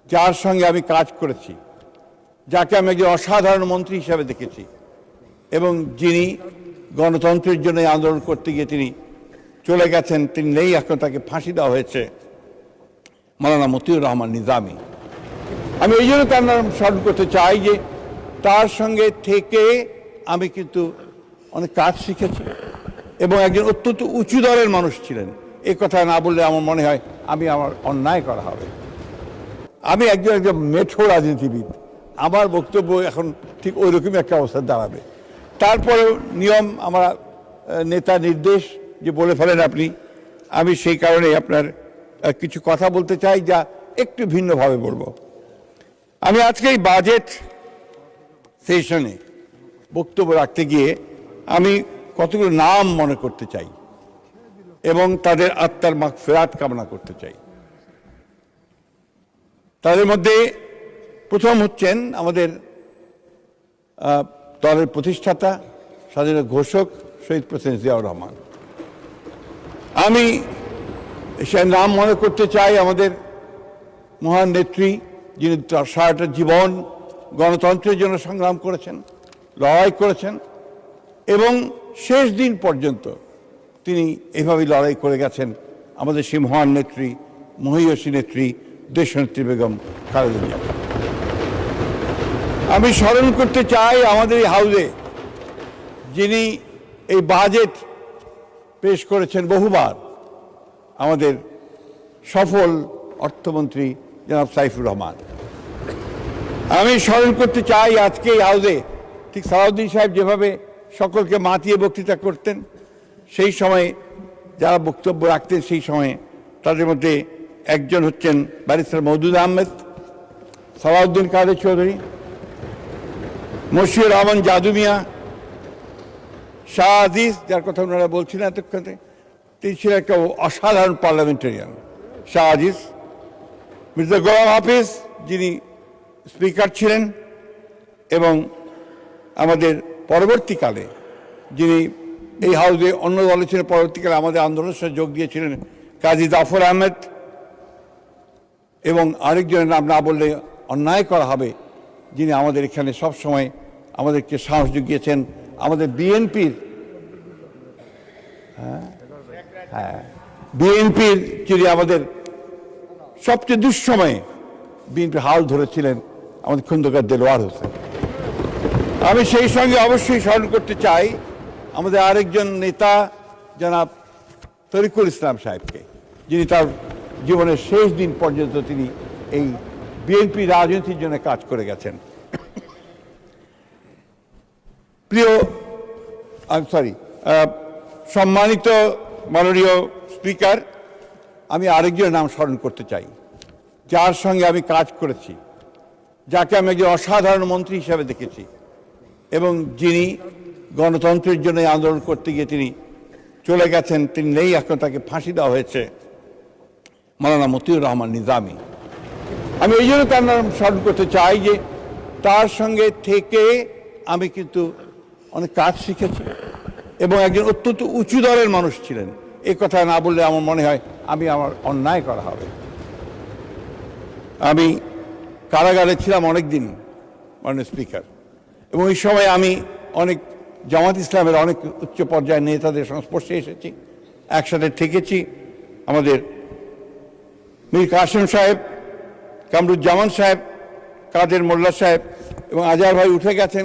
যার সঙ্গে আমি কাজ করেছি, যাকে আমি একজন অসাধারণ মন্ত্রী হিসাবে দেখেছি এবং যিনি গণতন্ত্রের জন্য আন্দোলন করতে গিয়ে তিনি চলে গেছেন, তিনি নেই, এখন তাকে ফাঁসি দেওয়া হয়েছে, মাওলানা মতিউর রহমান নিজামী। আমি এই জন্য তার নাম স্মরণ করতে চাই যে তার সঙ্গে থেকে আমি কিন্তু অনেক কাজ শিখেছি এবং একজন অত্যন্ত উঁচু দরের মানুষ ছিলেন। এই কথা না বললে আমার মনে হয় আমার অন্যায় করা হবে। আমি একজন মেঠো রাজনীতিবিদ, আমার বক্তব্য এখন ঠিক ওই রকমই একটা অবস্থায় দাঁড়াবে। তারপরেও নিয়ম, আমার নেতা নির্দেশ যে বলে ফেলেন আপনি, আমি সেই কারণে আপনার কিছু কথা বলতে চাই, যা একটু ভিন্নভাবে বলবো। আমি আজকে এই বাজেট সেশনে বক্তব্য রাখতে গিয়ে আমি কতগুলো নাম মনে করতে চাই এবং তাদের আত্মার মাগফিরাত কামনা করতে চাই। তাদের মধ্যে প্রথম হচ্ছেন আমাদের দলের প্রতিষ্ঠাতা, স্বাধীনতা ঘোষক শহীদ প্রেসিডেন্ট জিয়াউর রহমান। আমি সে নাম মনে করতে চাই আমাদের মহান নেত্রী, যিনি তার সারাটা জীবন গণতন্ত্রের জন্য সংগ্রাম করেছেন, লড়াই করেছেন এবং শেষ দিন পর্যন্ত তিনি এভাবেই লড়াই করে গেছেন। আমাদের সেই মহান নেত্রী, মহীয়সী নেত্রী, দেশনেত্রী বেগম খালেদা জিয়া। আমি স্মরণ করতে চাই আমাদের এই হাউসে যিনি এই বাজেট পেশ করেছেন বহুবার, আমাদের সফল অর্থমন্ত্রী জনাব সাইফুর রহমান। আমি স্মরণ করতে চাই আজকে এই হাউসে ঠিক সালাউদ্দিন সাহেব যেভাবে সকলকে মাতিয়ে বক্তৃতা করতেন, সেই সময় যারা বক্তব্য রাখতেন সেই সময়ে তাদের মধ্যে একজন হচ্ছেন ব্যারিস্টার মওদুদ আহমেদ, সালাউদ্দিন কাদের চৌধুরী, মশিউর রহমান জাদু মিয়া, শাহ আজিজ, যার কথা ওনারা বলছিলেন এতক্ষণে, তিনি ছিলেন একটা অসাধারণ পার্লামেন্টারিয়ান শাহ আজিজ, মির্জা গোলাম হাফিজ যিনি স্পিকার ছিলেন এবং আমাদের পরবর্তীকালে যিনি এই হাউসে অন্য দলে ছিলেন, পরবর্তীকালে আমাদের আন্দোলনের সাথে যোগ দিয়েছিলেন কাজী জাফর আহমেদ, এবং আরেকজনের নাম না বললে অন্যায় করা হবে, যিনি আমাদের এখানে সবসময় আমাদেরকে সাহস জুগিয়েছেন, আমাদের বিএনপির যিনি আমাদের সবচেয়ে দুঃসময়ে বিএনপি হাল ধরেছিলেন, আমাদের খন্দকার দেলোয়ার হোসেন। আমি সেই সঙ্গে অবশ্যই স্মরণ করতে চাই আমাদের আরেকজন নেতা জনাব তরিকুল ইসলাম সাহেবকে, যিনি তার জীবনের শেষ দিন পর্যন্ত তিনি এই বিএনপি রাজনীতির জন্য কাজ করে গেছেন। সম্মানিত মাননীয় স্পিকার, আমি আরেকজনের নাম স্মরণ করতে চাই, যার সঙ্গে আমি কাজ করেছি, যাকে আমি একজন অসাধারণ মন্ত্রী হিসাবে দেখেছি এবং যিনি গণতন্ত্রের জন্য আন্দোলন করতে গিয়ে তিনি চলে গেছেন, তিনি নেই, এখন তাকে ফাঁসি দেওয়া হয়েছে, মাওলানা মতিউর রহমান নিজামী। আমি এই জন্য তার নাম স্মরণ করতে চাই যে তার সঙ্গে থেকে আমি কিন্তু অনেক কাজ শিখেছি এবং একজন অত্যন্ত উঁচু দরের মানুষ ছিলেন। এই কথা না বললে আমার মনে হয় আমার অন্যায় করা হবে। আমি কারাগারে ছিলাম অনেক দিন মাননীয় স্পিকার, এবং এই সময় আমি অনেক জামাত ইসলামের অনেক উচ্চ পর্যায়ের নেতাদের সংস্পর্শে এসেছি, একসাথে থেকেছি। আমাদের মীর কাসেম সাহেব, কামরুজ্জামান সাহেব, কাদের মোল্লা সাহেব এবং আজহার ভাই উঠে গেছেন,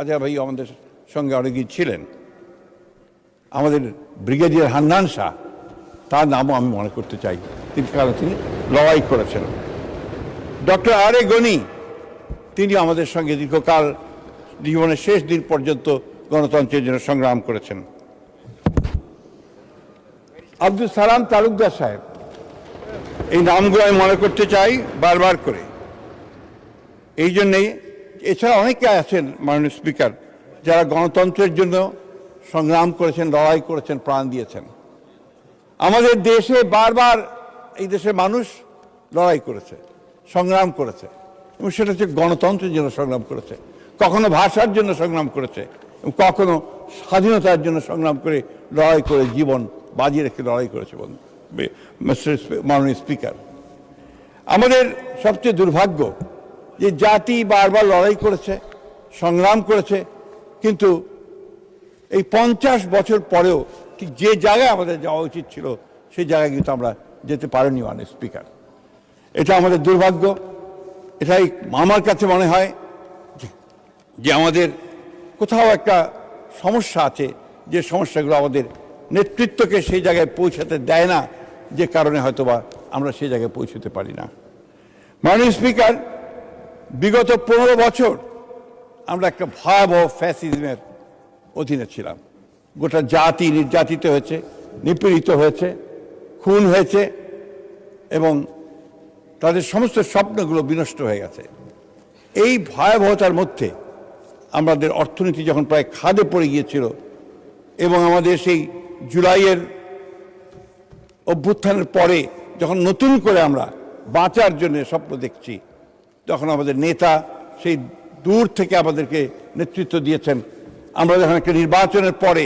আজহার ভাই আমাদের সঙ্গে অনেকদিন ছিলেন। আমাদের ব্রিগেডিয়ার হান্নান শাহ, তার নামও আমি মনে করতে চাই, কারণ তিনি লড়াই করেছেন। ডক্টর আর এ গনি, তিনি আমাদের সঙ্গে দীর্ঘকাল জীবনের শেষ দিন পর্যন্ত গণতন্ত্রের জন্য সংগ্রাম করেছেন। আব্দুল সালাম তালুকদার সাহেব, এই নামগুলো আমি মনে করতে চাই বারবার করে, এই জন্যেই। এছাড়া অনেকে আছেন মাননীয় স্পিকার, যারা গণতন্ত্রের জন্য সংগ্রাম করেছেন, লড়াই করেছেন, প্রাণ দিয়েছেন। আমাদের দেশে বারবার এই দেশের মানুষ লড়াই করেছে, সংগ্রাম করেছে, এবং সেটা হচ্ছে গণতন্ত্রের জন্য সংগ্রাম করেছে, কখনো ভাষার জন্য সংগ্রাম করেছে, এবং কখনো স্বাধীনতার জন্য সংগ্রাম করে লড়াই করে জীবন বাজি রেখে লড়াই করেছে। মাননীয় স্পিকার, আমাদের সবচেয়ে দুর্ভাগ্য যে জাতি বারবার লড়াই করেছে, সংগ্রাম করেছে, কিন্তু এই 50 বছর পরেও ঠিক যে জায়গায় আমাদের যাওয়া উচিত ছিল সেই জায়গায় কিন্তু আমরা যেতে পারিনি মাননীয় স্পিকার। এটা আমাদের দুর্ভাগ্য। এটাই আমার কাছে মনে হয় যে আমাদের কোথাও একটা সমস্যা আছে, যে সমস্যাগুলো আমাদের নেতৃত্বকে সেই জায়গায় পৌঁছাতে দেয় না, যে কারণে হয়তোবা আমরা সেই জায়গায় পৌঁছতে পারি না। মাননীয় স্পিকার, বিগত 15 বছর আমরা একটা ভয়াবহ ফ্যাসিজমের অধীনে ছিলাম। গোটা জাতি নির্যাতিত হয়েছে, নিপীড়িত হয়েছে, খুন হয়েছে এবং তাদের সমস্ত স্বপ্নগুলো বিনষ্ট হয়ে গেছে। এই ভয়াবহতার মধ্যে আমাদের অর্থনীতি যখন প্রায় খাদে পড়ে গিয়েছিল এবং আমাদের সেই জুলাইয়ের অভ্যুত্থানের পরে যখন নতুন করে আমরা বাঁচার জন্য স্বপ্ন দেখছি, তখন আমাদের নেতা সেই দূর থেকে আমাদেরকে নেতৃত্ব দিয়েছেন। আমরা যখন একটা নির্বাচনের পরে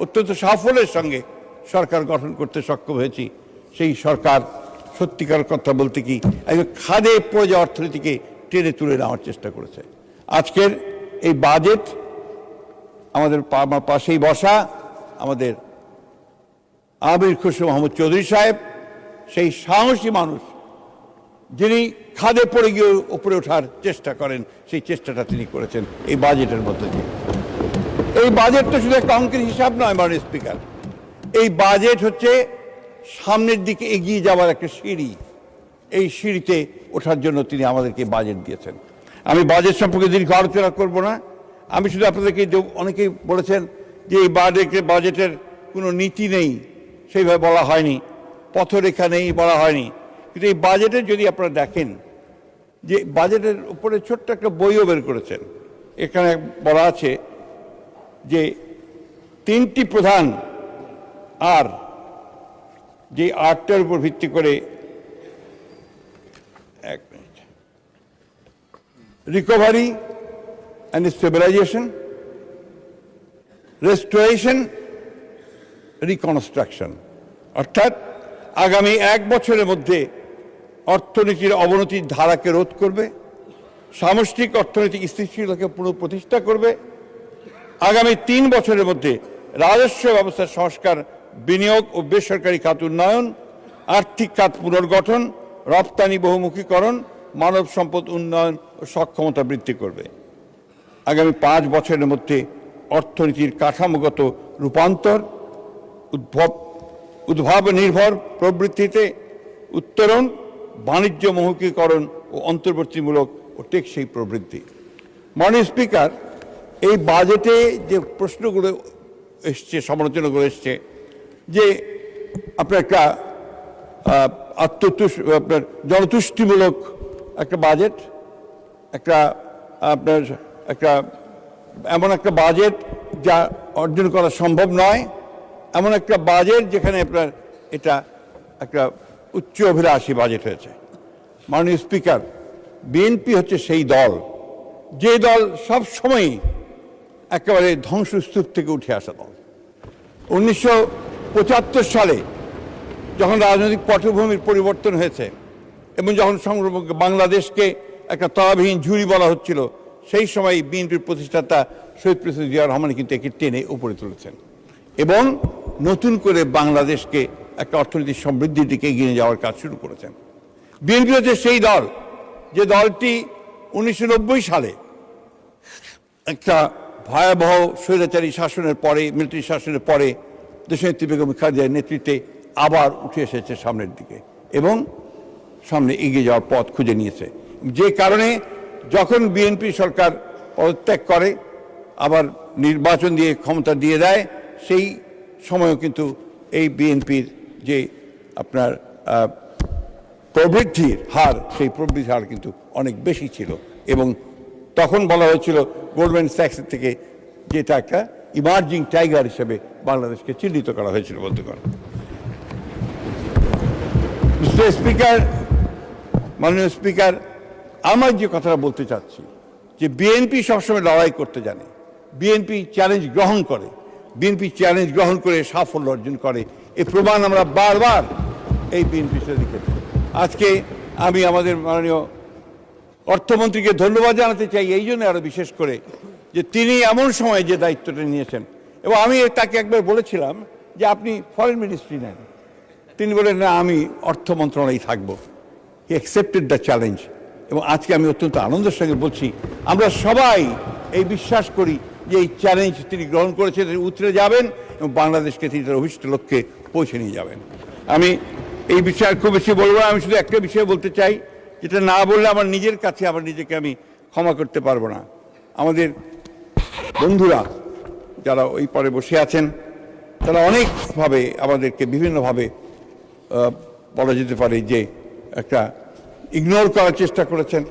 অত্যন্ত সাফল্যের সঙ্গে সরকার গঠন করতে সক্ষম হয়েছি, সেই সরকার সত্যিকার কথা বলতে কি একদম খাদে পড়ে যাওয়া অর্থনীতিকে টেনে তুলে নেওয়ার চেষ্টা করেছে। আজকের এই বাজেট আমার পাশেই বসা আমাদের আমির খুশরো মাহমুদ চৌধুরী সাহেব, সেই সাহসী মানুষ যিনি খাদে পড়ে গিয়ে উপরে ওঠার চেষ্টা করেন, সেই চেষ্টাটা তিনি করেছেন এই বাজেটের মধ্যে দিয়ে। এই বাজেটটা শুধু একটা অঙ্কের হিসাব নয় মাননীয় স্পিকার, এই বাজেট হচ্ছে সামনের দিকে এগিয়ে যাওয়ার একটা সিঁড়ি। এই সিঁড়িতে ওঠার জন্য তিনি আমাদেরকে বাজেট দিয়েছেন। আমি বাজেট সম্পর্কে দীর্ঘ আলোচনা করব না। আমি শুধু আপনাদেরকে, অনেকেই বলেছেন যে এই বাজেটের কোনো নীতি নেই, সেইভাবে বলা হয়নি, পথরেখা নেই বলা হয়নি। কিন্তু এই বাজেটের যদি আপনারা দেখেন, যে বাজেটের উপরে ছোট্ট একটা বইও বের করেছেন। এখানে বলা আছে যে 3টি প্রধান আর, যে আর্টটার উপর ভিত্তি করে, এক minute, recovery and stabilisation, restoration, reconstruction, অর্থাৎ আগামী 1 বছরের মধ্যে অর্থনীতির অবনতির ধারাকে রোধ করবে, সামষ্টিক অর্থনৈতিক স্থিতিশীলতাকে পুনঃপ্রতিষ্ঠা করবে, আগামী 3 বছরের মধ্যে রাজস্ব ব্যবস্থার সংস্কার, বিনিয়োগ ও বেসরকারি খাত উন্নয়ন, আর্থিক খাত পুনর্গঠন, রপ্তানি বহুমুখীকরণ, মানব সম্পদ উন্নয়ন ও সক্ষমতা বৃদ্ধি করবে। আগামী 5 বছরের মধ্যে অর্থনীতির কাঠামোগত রূপান্তর, উদ্ভাব নির্ভর প্রবৃদ্ধিতে উত্তরণ, বাণিজ্য বহুমুখীকরণ ও অন্তর্বর্তীমূলক ও টেকসই প্রবৃদ্ধি। মাননীয় স্পিকার, এই বাজেটে যে প্রশ্নগুলো এসছে, সমালোচনাগুলো এসছে, যে আপনার একটা আপনার জনতুষ্টিমূলক একটা বাজেট, একটা আপনার একটা এমন একটা বাজেট যা অর্জন করা সম্ভব নয়, এমন একটা বাজেট যেখানে আপনার এটা একটা উচ্চ অভিলাষী বাজেট হয়েছে। মাননীয় স্পিকার, বিএনপি হচ্ছে সেই দল, যে দল সব সময়ই একেবারে ধ্বংসস্তূপ থেকে উঠে আসা দল। 1975 সালে যখন রাজনৈতিক পটভূমির পরিবর্তন হয়েছে এবং যখন বাংলাদেশকে একটা তলাবিহীন ঝুড়ি বলা হচ্ছিল, সেই সময় বিএনপির প্রতিষ্ঠাতা শহীদ প্রেসিডেন্ট জিয়া রহমান কিন্তু একে টেনে উপরে তুলেছেন এবং নতুন করে বাংলাদেশকে একটা অর্থনৈতিক সমৃদ্ধির দিকে এগিয়ে যাওয়ার কাজ শুরু করেছেন। বিএনপি হচ্ছে সেই দল, যে দলটি 1990 সালে একটা ভয়াবহ স্বৈরাচারী শাসনের পরে, মিলিটারি শাসনের পরে দেশনেত্রী বেগম খালেদার নেতৃত্বে আবার উঠে এসেছে সামনের দিকে এবং সামনে এগিয়ে যাওয়ার পথ খুঁজে নিয়েছে। যে কারণে যখন বিএনপি সরকার পদত্যাগ করে, আবার নির্বাচন দিয়ে ক্ষমতা দিয়ে দেয়, সেই সময়ও কিন্তু এই বিএনপির যে আপনার প্রবৃদ্ধির হার, সেই প্রবৃদ্ধির হার কিন্তু অনেক বেশি ছিল এবং তখন বলা হয়েছিল গোল্ডম্যান স্যাক্সের থেকে, যেটা একটা ইমার্জিং টাইগার হিসেবে বাংলাদেশকে চিহ্নিত করা হয়েছিল বন্ধুগণ। মিস্টার স্পিকার, মাননীয় স্পিকার, আমার যে কথাটা বলতে চাচ্ছি, যে বিএনপি সবসময় লড়াই করতে জানে, বিএনপি চ্যালেঞ্জ গ্রহণ করে, বিএনপি চ্যালেঞ্জ গ্রহণ করে সাফল্য অর্জন করে। এই প্রমাণ আমরা বারবার এই বিএনপির সাথে দেখেছি। আজকে আমি আমাদের মাননীয় অর্থমন্ত্রীকে ধন্যবাদ জানাতে চাই এই জন্য আরো বিশেষ করে যে তিনি এমন সময় যে দায়িত্বটা নিয়েছেন, এবং আমি তাকে একবার বলেছিলাম যে আপনি ফরেন মিনিস্ট্রি নেন, তিনি বলেন না আমি অর্থ মন্ত্রণালয়ে থাকবো। হি অ্যাকসেপ্টেড দ্য চ্যালেঞ্জ, এবং আজকে আমি অত্যন্ত আনন্দের সঙ্গে বলছি আমরা সবাই এই বিশ্বাস করি যে এই চ্যালেঞ্জ তিনি গ্রহণ করেছেন, তিনি উতরে যাবেন এবং বাংলাদেশকে তিনি তার অভিষ্ট লক্ষ্যে পৌঁছে নিয়ে যাবেন। আমি এই বিষয়ে খুব বেশি বলবো না, আমি শুধু একটা বিষয় বলতে চাই যেটা না বললে আমার নিজের কাছে আমার নিজেকে আমি ক্ষমা করতে পারবো না। আমাদের বন্ধুরা যারা ওই পরে বসে আছেন তারা অনেকভাবে আমাদেরকে বিভিন্নভাবে বলা যেতে পারে যে একটা ইগনোর করার চেষ্টা করেছেন,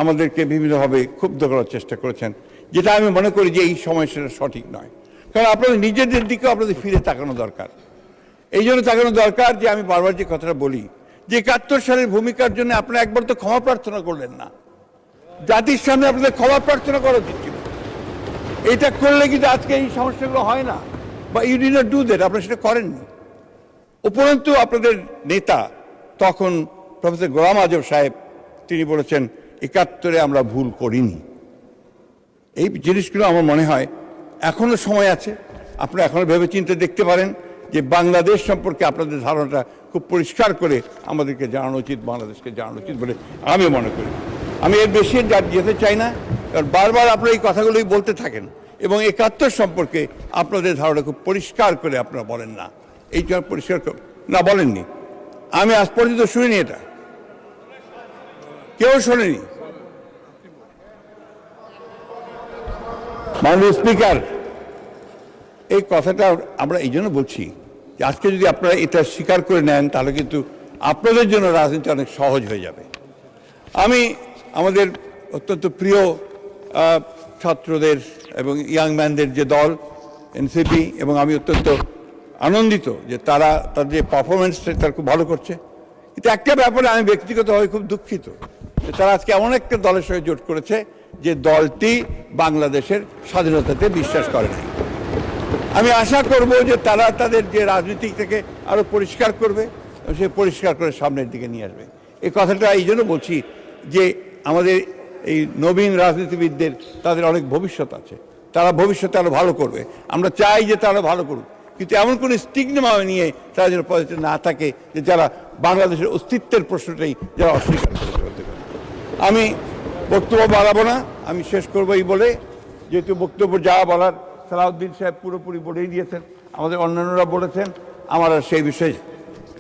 আমাদেরকে বিভিন্নভাবে ক্ষুব্ধ করার চেষ্টা করেছেন, যেটা আমি মনে করি যে এই সময় সেটা সঠিক নয়। কারণ আপনাদের নিজেদের দিকেও আপনাদের ফিরে তাকানো দরকার। এই জন্য তাকানো দরকার যে আমি বারবার যে কথাটা বলি যে ৭১ সালের ভূমিকার জন্য আপনারা একবার তো ক্ষমা প্রার্থনা করলেন না। জাতির সামনে আপনাদের ক্ষমা প্রার্থনা করা উচিত ছিল। এটা করলে কিন্তু আজকে এই সমস্যাগুলো হয় না, বা you did not do that, আপনারা সেটা করেননি। উপরন্তু আপনাদের নেতা তখন প্রফেসর গোলাম আজম সাহেব তিনি বলেছেন ৭১-এ আমরা ভুল করিনি। এই জিনিসগুলো আমার মনে হয় এখনো সময় আছে, আপনারা এখনো ভেবেচিন্তে দেখতে পারেন যে বাংলাদেশ সম্পর্কে আপনাদের ধারণাটা খুব পরিষ্কার করে আমাদেরকে জানানো উচিত, বাংলাদেশকে জানানো উচিত বলে আমি মনে করি। আমি এর বেশি যেতে চাই না, কারণ বারবার আপনারা এই কথাগুলোই বলতে থাকেন এবং ৭১ সম্পর্কে আপনাদের ধারণা খুব পরিষ্কার করে আপনারা বলেন না। এই জন্য পরিষ্কার না বলেননি, আমি আজ পর্যন্ত শুনিনি, এটা কেউ শোনেনি। মাননীয় স্পিকার, এই কথাটা আমরা এই জন্য বলছি যে আজকে যদি আপনারা এটা স্বীকার করে নেন তাহলে কিন্তু আপনাদের জন্য রাজনীতি অনেক সহজ হয়ে যাবে। আমি আমাদের অত্যন্ত প্রিয় ছাত্রদের এবং ইয়াং ম্যানদের যে দল এনসিপি, এবং আমি অত্যন্ত আনন্দিত যে তারা তাদের যে পারফরমেন্স তারা খুব ভালো করছে। কিন্তু একটা ব্যাপারে আমি ব্যক্তিগতভাবে খুব দুঃখিত যে তারা আজকে এমন একটা দলের সঙ্গে জোট করেছে যে দলটি বাংলাদেশের স্বাধীনতাতে বিশ্বাস করে না। আমি আশা করব যে তারা তাদের যে রাজনীতি থেকে আরো পরিষ্কার করবে, সে পরিষ্কার করে সামনের দিকে নিয়ে আসবে। এই কথাটা এই জন্য বলছি যে আমাদের এই নবীন রাজনীতিবিদদের তাদের অনেক ভবিষ্যৎ আছে, তারা ভবিষ্যতে আরো ভালো করবে। আমরা চাই যে তারা ভালো করুক, কিন্তু এমন কোনো স্টিগমা নিয়ে তারা যেন পজিটিভ না থাকে যে যারা বাংলাদেশের অস্তিত্বের প্রশ্নটাই যারা অস্বীকার করতে পারে। আমি বক্তব্য বাড়াবো না, আমি শেষ করবো এই বলে, যেহেতু বক্তব্য যা বলার সালাউদ্দিন সাহেব পুরোপুরি বলেই দিয়েছেন, আমাদের অন্যান্যরা বলেছেন, আমার আর সেই বিষয়ে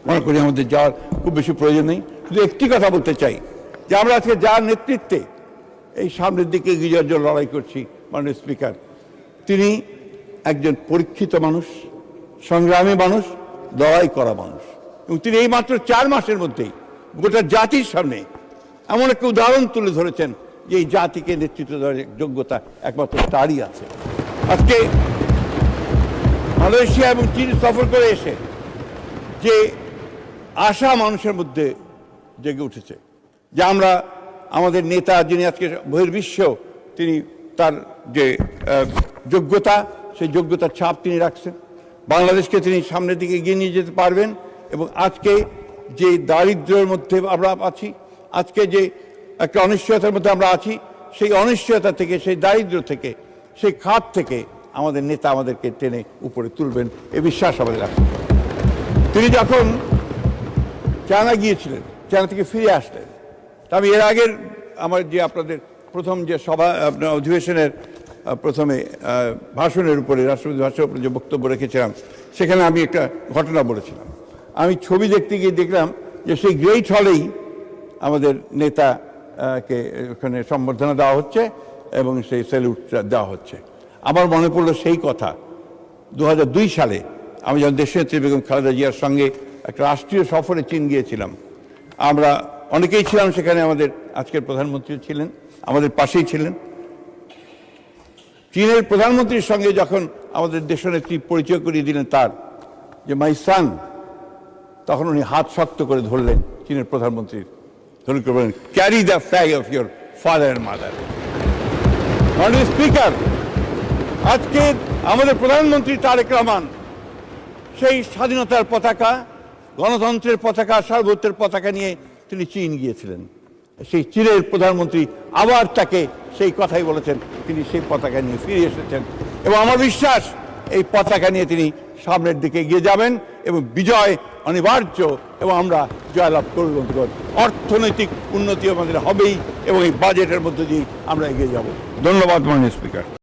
মনে করি আমাদের যাওয়ার খুব বেশি প্রয়োজন নেই। শুধু একটি কথা বলতে চাই যে আমরা আজকে যার নেতৃত্বে এই সামনের দিকে এগিয়ে যাওয়ার জন্য লড়াই করছি, মাননীয় স্পিকার, তিনি একজন পরীক্ষিত মানুষ, সংগ্রামী মানুষ, লড়াই করা মানুষ, এবং তিনি এই মাত্র 4 মাসের মধ্যেই গোটা জাতির সামনে এমন একটা উদাহরণ তুলে ধরেছেন যে এই জাতিকে নেতৃত্ব দেওয়ার যোগ্যতা একমাত্র তারই আছে। আজকে মালয়েশিয়া এবং চীন সফর করে এসে যে আশা মানুষের মধ্যে জেগে উঠেছে যে আমরা আমাদের নেতা যিনি আজকে বহির্বিশ্বেও তিনি তার যে যোগ্যতা, সেই যোগ্যতার ছাপ তিনি রাখছেন, বাংলাদেশকে তিনি সামনের দিকে এগিয়ে নিয়ে যেতে পারবেন। এবং আজকে যে দারিদ্র্যের মধ্যে আমরা আছি, আজকে যে একটা অনিশ্চয়তার মধ্যে আমরা আছি, সেই অনিশ্চয়তা থেকে, সেই দারিদ্র্য থেকে, সেই খাত থেকে আমাদের নেতা আমাদেরকে টেনে উপরে তুলবেন, এ বিশ্বাস আমাদের আছে। তিনি যখন চায়না গিয়েছিলেন, চায়না থেকে ফিরে আসলেন, আমি এর আগের আমার যে আপনাদের প্রথম যে সভা আপনার অধিবেশনের প্রথমে ভাষণের উপরে, রাষ্ট্রপতি ভাষণের উপরে যে বক্তব্য রেখেছিলাম, সেখানে আমি একটা ঘটনা বলেছিলাম। আমি ছবি দেখতে গিয়ে দেখলাম যে সেই গ্রেট হলেই আমাদের নেতাকে ওখানে সম্বর্ধনা দেওয়া হচ্ছে এবং সেই স্যালুট দেওয়া হচ্ছে। আমার মনে পড়লো সেই কথা 2002 সালে আমি যখন দেশনেত্রী বেগম খালেদা জিয়ার সঙ্গে একটা রাষ্ট্রীয় সফরে চীন গিয়েছিলাম। আমরা অনেকেই ছিলাম সেখানে, আমাদের আজকের প্রধানমন্ত্রী ছিলেন, আমাদের পাশেই ছিলেন। চীনের প্রধানমন্ত্রীর সঙ্গে যখন আমাদের দেশনেত্রী পরিচয় করিয়ে দিলেন তার যে মাই সান, তখন উনি হাত শক্ত করে ধরলেন চীনের প্রধানমন্ত্রীর, ধরে করে বলেন carry the flag of your father and mother. মাননীয় স্পিকার, আজকে আমাদের প্রধানমন্ত্রী তারেক রহমান সেই স্বাধীনতার পতাকা, গণতন্ত্রের পতাকা, সার্বভৌমত্বের পতাকা নিয়ে তিনি চীন গিয়েছিলেন। সেই চীনের প্রধানমন্ত্রী আবার তাকে সেই কথাই বলেছেন, তিনি সেই পতাকা নিয়ে ফিরে এসেছেন এবং আমার বিশ্বাস এই পতাকা নিয়ে তিনি সামনের দিকে এগিয়ে যাবেন এবং বিজয় অনিবার্য এবং আমরা জয়লাভ করব। অর্থনৈতিক উন্নতি আমাদের হবেই এবং এই বাজেটের মধ্যে দিয়ে আমরা এগিয়ে যাব। ধন্যবাদ মাননীয় স্পিকার।